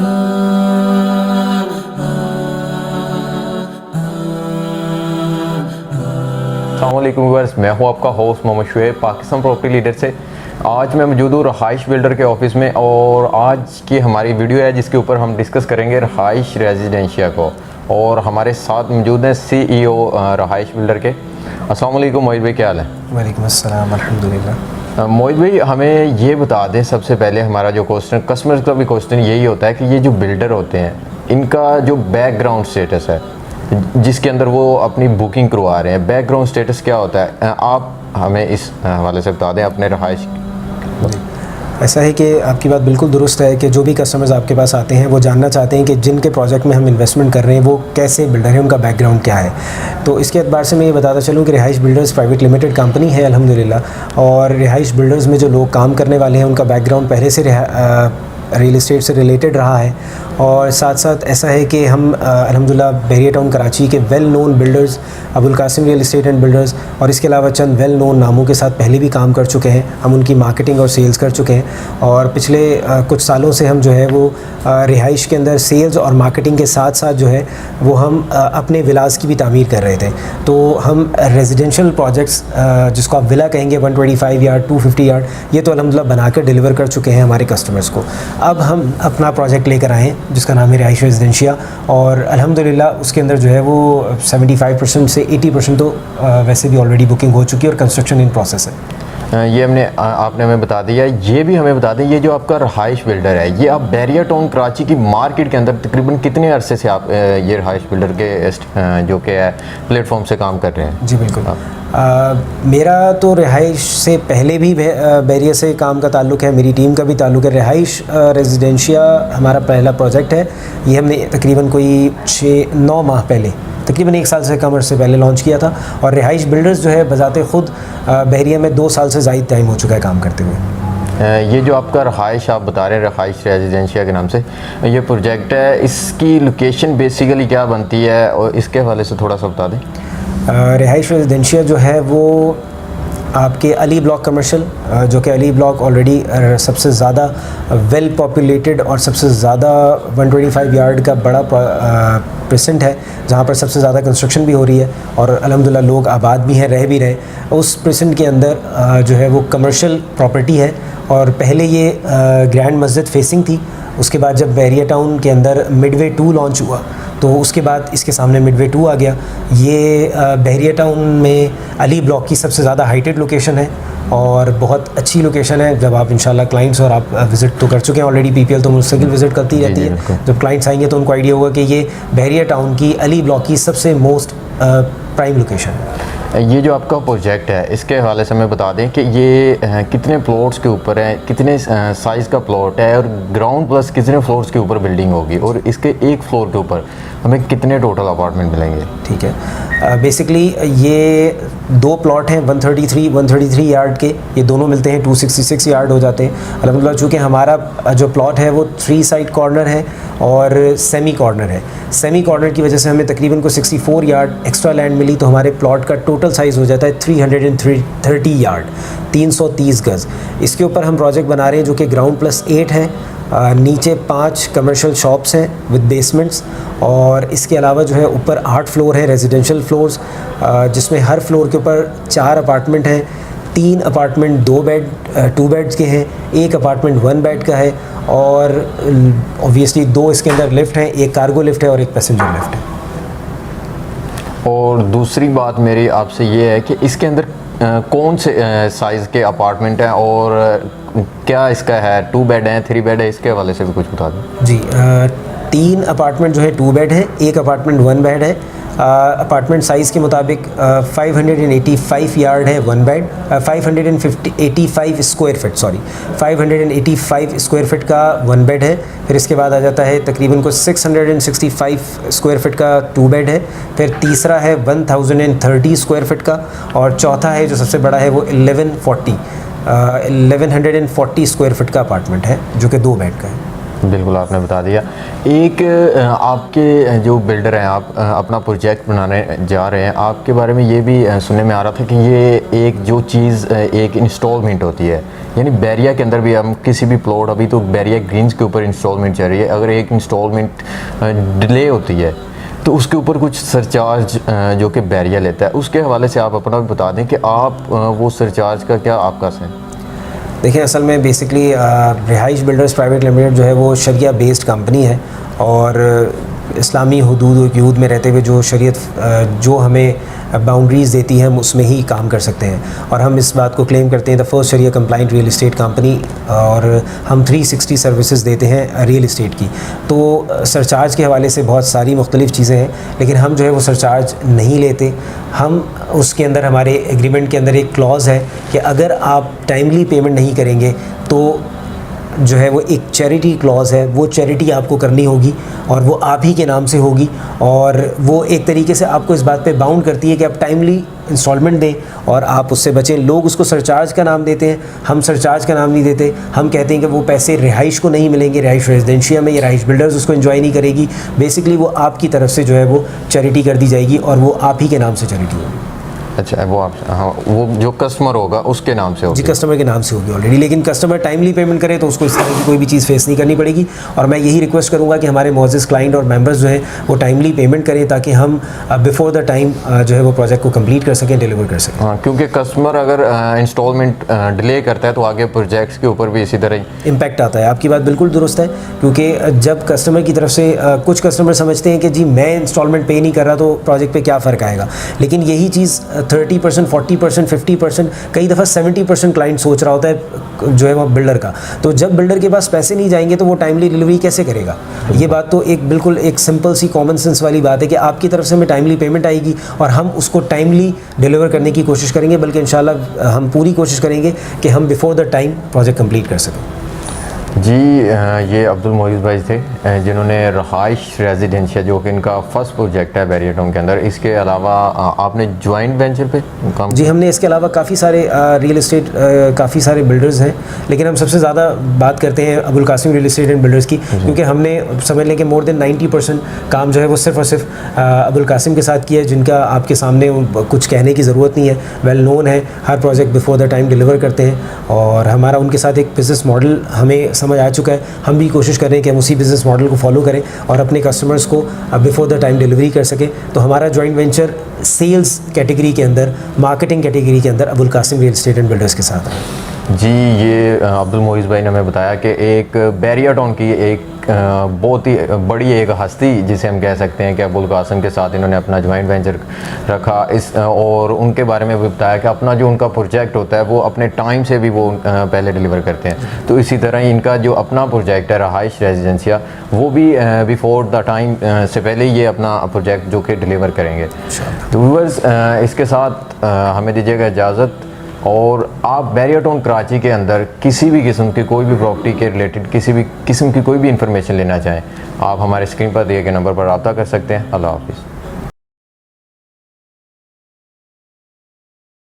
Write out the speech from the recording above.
अस्सलाम वालेकुम व्यूअर्स, मैं हूं आपका host Mohammad Shoaib Pakistan property leader से। आज मैं मौजूद हूँ रहाइश बिल्डर के ऑफिस में और आज की हमारी वीडियो है जिसके ऊपर हम डिस्कस करेंगे रहाइश रेजिडेंशिया को। और हमारे साथ मौजूद हैं CEO रहाइश बिल्डर के। अस्सलाम वालेकुम मोहित भाई, क्या हाल है? वालेकुम अस्सलाम, अल्हम्दुलिल्लाह। मोहित भाई, हमें ये बता दें सबसे पहले, हमारा जो क्वेश्चन कस्टमर्स का भी क्वेश्चन यही होता है कि ये जो बिल्डर होते हैं इनका जो बैकग्राउंड स्टेटस है जिसके अंदर वो अपनी बुकिंग करवा रहे हैं, बैकग्राउंड स्टेटस क्या होता है? आप हमें इस हवाले से बता दें अपने रहाइश। ऐसा है कि आपकी बात बिल्कुल दुरुस्त है कि जो भी कस्टमर्स आपके पास आते हैं वो जानना चाहते हैं कि जिनके प्रोजेक्ट में हम इन्वेस्टमेंट कर रहे हैं वो कैसे बिल्डर है, उनका बैकग्राउंड क्या है। तो इसके एतबार से मैं ये बताता चलूँ कि रहाइश बिल्डर्स प्राइवेट लिमिटेड कंपनी है अल्हम्दुलिल्लाह। और रहाइश बिल्डर्स में जो लोग काम करने वाले हैं उनका बैकग्राउंड पहले से रियल इस्टेट से रिलेटेड रहा है। और साथ साथ ऐसा है कि हम अल्हम्दुलिल्लाह बहरिया टाउन कराची के well known builders Abul Qasim real estate and builders और इसके अलावा चंद वेल नोन नामों के साथ पहले भी काम कर चुके हैं। हम उनकी मार्केटिंग और सेल्स कर चुके हैं और पिछले कुछ सालों से हम जो है वो रिहाइश के अंदर सेल्स और मार्केटिंग के साथ साथ जो है वो हम अपने विलास की भी तामीर कर रहे थे। तो हम रेजिडेंशियल प्रोजेक्ट्स जिसको आप विला कहेंगे 125 यार्ड 250 यार्ड, ये तो अल्हम्दुलिल्लाह बना कर डिलीवर कर चुके हैं हमारे कस्टमर्स को। अब हम अपना प्रोजेक्ट लेकर आए हैं जिसका नाम है रहाइश रेजिडेंशिया और अल्हम्दुलिल्लाह उसके अंदर जो है वो 75% से 80% तो वैसे भी ऑलरेडी बुकिंग हो चुकी है और कंस्ट्रक्शन इन प्रोसेस है। ये आपने हमें बता दिया। ये भी हमें बता दें, ये जो आपका रहाइश बिल्डर है ये आप बहरिया टाउन कराची की मार्केट के अंदर तकरीबन कितने अरसे से आप ये रहाइश बिल्डर के जो कि है प्लेटफॉर्म से काम कर रहे हैं? जी बिल्कुल। मेरा तो रहाइश से पहले भी बहरिया से काम का ताल्लुक़ है, मेरी टीम का भी ताल्लुक़ है। रहाइश रेजिडेंशिया हमारा पहला प्रोजेक्ट है। ये हमने तकरीबन कोई 6-9 माह पहले, तकरीबन 1 साल से कम अर्से पहले लॉन्च किया था। और रहाइश बिल्डर्स जो है बजाते ख़ुद बहरिया में 2 साल से ज़ायद टाइम हो चुका है काम करते हुए। ये जो आपका रहाइश आप बता रहे हैं रहाइश रेजिडेंशिया के नाम से ये प्रोजेक्ट है, इसकी लोकेशन बेसिकली क्या बनती है और इसके हवाले से थोड़ा सा बता दें। रहाइश रेजिडेंशिया जो है वो आपके अली ब्लॉक कमर्शियल, जो कि अली ब्लॉक ऑलरेडी सबसे ज़्यादा वेल पॉपुलेटेड और सबसे ज़्यादा 125 यार्ड का बड़ा प्रेसेंट है जहाँ पर सबसे ज़्यादा कंस्ट्रक्शन भी हो रही है और अल्हम्दुलिल्लाह लोग आबाद भी हैं, रह भी रहे। उस प्रेसेंट के अंदर जो है वो कमर्शियल प्रॉपर्टी है और पहले ये ग्रैंड मस्जिद फेसिंग थी। उसके बाद जब बहरिया टाउन के अंदर मिडवे 2 लॉन्च हुआ तो उसके बाद इसके सामने मिडवे 2 आ गया। ये बहरिया टाउन में अली ब्लॉक की सबसे ज़्यादा हाइटेड लोकेशन है और बहुत अच्छी लोकेशन है। जब आप इंशाल्लाह क्लाइंट्स और आप विज़िट तो कर चुके हैं ऑलरेडी, PPL तो मुस्तकिल विज़िट करती रहती है। जब क्लाइंट्स आएंगे तो उनको आइडिया होगा कि ये बहरिया टाउन की अली ब्लॉक की सबसे मोस्ट प्राइम लोकेशन है। ये जो आपका प्रोजेक्ट है इसके हवाले से हमें बता दें कि ये कितने प्लॉट्स के ऊपर है, कितने साइज़ का प्लॉट है और ग्राउंड प्लस कितने फ्लोर्स के ऊपर बिल्डिंग होगी और इसके एक फ्लोर के ऊपर हमें कितने टोटल अपार्टमेंट मिलेंगे? ठीक है। बेसिकली ये 2 प्लॉट हैं 133 यार्ड के, ये दोनों मिलते हैं 266 यार्ड हो जाते हैं अल्हम्दुलिल्लाह। चूँकि हमारा जो प्लॉट है वो 3 साइड कॉर्नर है और सेमी कॉर्नर है। सेमी कॉर्नर की वजह से हमें तकरीबन को 64 यार्ड एक्स्ट्रा लैंड मिली तो हमारे प्लॉट का टोटल साइज़ हो जाता है 330 यार्ड, 330 गज़। इसके ऊपर हम प्रोजेक्ट बना रहे हैं जो कि ग्राउंड प्लस 8 है। नीचे 5 कमर्शियल शॉप्स हैं विद बेसमेंट्स और इसके अलावा जो है ऊपर 8 फ्लोर हैं रेजिडेंशियल फ्लोर्स, जिसमें हर फ्लोर के ऊपर 4 अपार्टमेंट हैं। 3 अपार्टमेंट 2 बेड्स के हैं, 1 अपार्टमेंट 1 बेड का है और ऑब्वियसली 2 इसके अंदर लिफ्ट हैं, 1 कार्गो लिफ्ट है और 1 पैसेंजर लिफ्ट है। और दूसरी बात मेरी आपसे ये है कि इसके अंदर कौन से साइज़ के अपार्टमेंट हैं और क्या इसका है 2 बेड हैं 3 बेड है, इसके हवाले से भी कुछ बता दें। जी 3 अपार्टमेंट जो है 2 बेड है, 1 अपार्टमेंट 1 बेड है। अपार्टमेंट साइज़ के मुताबिक 585 यार्ड है 1 bed, 585 square feet 585 square feet का 1 बेड है। फिर इसके बाद आ जाता है तकरीबन को 665 स्क्वायर फीट का 2 बेड है। फिर तीसरा है 1030 स्क्वायर फीट का और चौथा है जो सबसे बड़ा है वो 1140 स्क्वायर फीट का अपार्टमेंट है जो कि 2 बेड का है। बिल्कुल आपने बता दिया। एक आपके जो बिल्डर हैं, आप अपना प्रोजेक्ट बनाने जा रहे हैं, आपके बारे में ये भी सुनने में आ रहा था कि ये एक जो चीज़ एक इंस्टॉलमेंट होती है यानी बैरिया के अंदर भी हम किसी भी प्लॉट, अभी तो बैरिया ग्रीन्स के ऊपर इंस्टॉलमेंट चल रही है, अगर एक इंस्टॉलमेंट डिले होती है तो उसके ऊपर कुछ सरचार्ज जो कि बैरिया लेता है, उसके हवाले से आप अपना भी बता दें कि आप वो सरचार्ज का क्या आपका है? देखिए, असल में बेसिकली रिहाइश बिल्डर्स प्राइवेट लिमिटेड जो है वो शरिया बेस्ड कंपनी है और इस्लामी हदूद में रहते हुए जो शरीयत जो हमें बाउंड्रीज़ देती है हम उसमें ही काम कर सकते हैं। और हम इस बात को क्लेम करते हैं the first sharia compliant real estate company, और हम 360 सर्विसेज देते हैं रियल इस्टेट की। तो सरचार्ज के हवाले से बहुत सारी मुख्तलिफ़ चीज़ें हैं, लेकिन हम जो है वो सरचार्ज नहीं लेते। हम उसके अंदर, हमारे एग्रीमेंट के अंदर एक क्लॉज़ है कि अगर आप टाइमली पेमेंट नहीं करेंगे तो जो है वो एक चैरिटी क्लॉज़ है, वो चैरिटी आपको करनी होगी और वो आप ही के नाम से होगी, और वो एक तरीके से आपको इस बात पे बाउंड करती है कि आप टाइमली इंस्टॉलमेंट दें और आप उससे बचें। लोग उसको सरचार्ज का नाम देते हैं, हम सरचार्ज का नाम नहीं देते। हम कहते हैं कि वो पैसे रिहाइश को नहीं मिलेंगे, रिहाइश रेजिडेंशिया में, या रिहाइश बिल्डर्स उसको एंजॉय नहीं करेगी। बेसिकली वो आपकी तरफ से जो है वो चैरिटी कर दी जाएगी और वो आप ही के नाम से चैरिटी होगी। अच्छा, वो आप, हाँ, वो जो कस्टमर होगा उसके नाम से होगी? जी, कस्टमर के नाम से होगी ऑलरेडी, लेकिन कस्टमर टाइमली पेमेंट करे तो उसको इस तरह की कोई भी चीज़ फेस नहीं करनी पड़ेगी। और मैं यही रिक्वेस्ट करूंगा कि हमारे मोअज़्ज़िज़ क्लाइंट और मेंबर्स जो हैं वो टाइमली पेमेंट करें ताकि हम बिफोर द टाइम जो है वो प्रोजेक्ट को कंप्लीट कर सकें, डिलीवर कर सकें। हाँ, क्योंकि कस्टमर अगर इंस्टॉलमेंट डिले करता है तो आगे प्रोजेक्ट्स के ऊपर भी इसी तरह इम्पैक्ट आता है। आपकी बात बिल्कुल दुरुस्त है, क्योंकि जब कस्टमर की तरफ से कुछ कस्टमर समझते हैं कि जी मैं इंस्टॉलमेंट पे नहीं कर रहा तो प्रोजेक्ट पे क्या फ़र्क आएगा, लेकिन यही चीज़ 30%, 40%, 50%, कई दफ़ा 70% क्लाइंट सोच रहा होता है जो है वो बिल्डर का। तो जब बिल्डर के पास पैसे नहीं जाएंगे तो वो टाइमली डिलीवरी कैसे करेगा? ये बात तो एक बिल्कुल एक सिंपल सी कॉमन सेंस वाली बात है कि आपकी तरफ से हमें टाइमली पेमेंट आएगी और हम उसको टाइमली डिलीवर करने की कोशिश करेंगे, बल्कि इंशाल्लाह हम पूरी कोशिश करेंगे कि हम before the time project complete कर सकें। जी, ये अब्दुल मोइज़ भाई थे जिन्होंने रहाइश रेजिडेंशिया, जो कि इनका फर्स्ट प्रोजेक्ट है बैरिया टाउन के अंदर। इसके अलावा आपने जॉइंट वेंचर पे काम? जी, हमने इसके अलावा काफ़ी सारे रियल इस्टेट, काफ़ी सारे बिल्डर्स हैं, लेकिन हम सबसे ज़्यादा बात करते हैं Abul Qasim real estate and builders की, क्योंकि हमने समझ लें कि मोर देन 90% काम जो है वो सिर्फ और सिर्फ अबुल कासिम के साथ किया है, जिनका आपके सामने कुछ कहने की ज़रूरत नहीं है, वेल नोन है, हर project before the time deliver करते हैं। और हमारा उनके साथ एक बिज़नेस मॉडल हमें समझ आ चुका है। हम भी कोशिश कर रहे हैं कि हम उसी बिज़नेस मॉडल को फॉलो करें और अपने कस्टमर्स को बिफोर द टाइम डिलीवरी कर सकें। तो हमारा जॉइंट वेंचर सेल्स कैटेगरी के अंदर, मार्केटिंग कैटेगरी के अंदर Abul Qasim real estate and builders के साथ है। जी, ये अब्दुल मोइज़ भाई ने हमें बताया कि एक बैरिया टाउन की एक बहुत ही बड़ी एक हस्ती जिसे हम कह सकते हैं कि अबुल कासिम के साथ इन्होंने अपना जॉइंट वेंचर रखा इस, और उनके बारे में भी बताया कि अपना जो उनका प्रोजेक्ट होता है वो अपने टाइम से भी वो पहले डिलीवर करते हैं। तो इसी तरह ही इनका जो अपना प्रोजेक्ट है रहाइश रेजिडेंशिया, वो भी बिफोर द टाइम से पहले ही ये अपना प्रोजेक्ट जो कि डिलीवर करेंगे। तो व्यूअर्स, इसके साथ हमें दीजिएगा इजाज़त। और आप बैरिया टाउन कराची के अंदर किसी भी किस्म की कोई भी प्रॉपर्टी के रिलेटेड किसी भी किस्म की कोई भी इंफॉर्मेशन लेना चाहें, आप हमारे स्क्रीन पर दिए गए नंबर पर रब्ता कर सकते हैं। अल्लाह हाफिज़।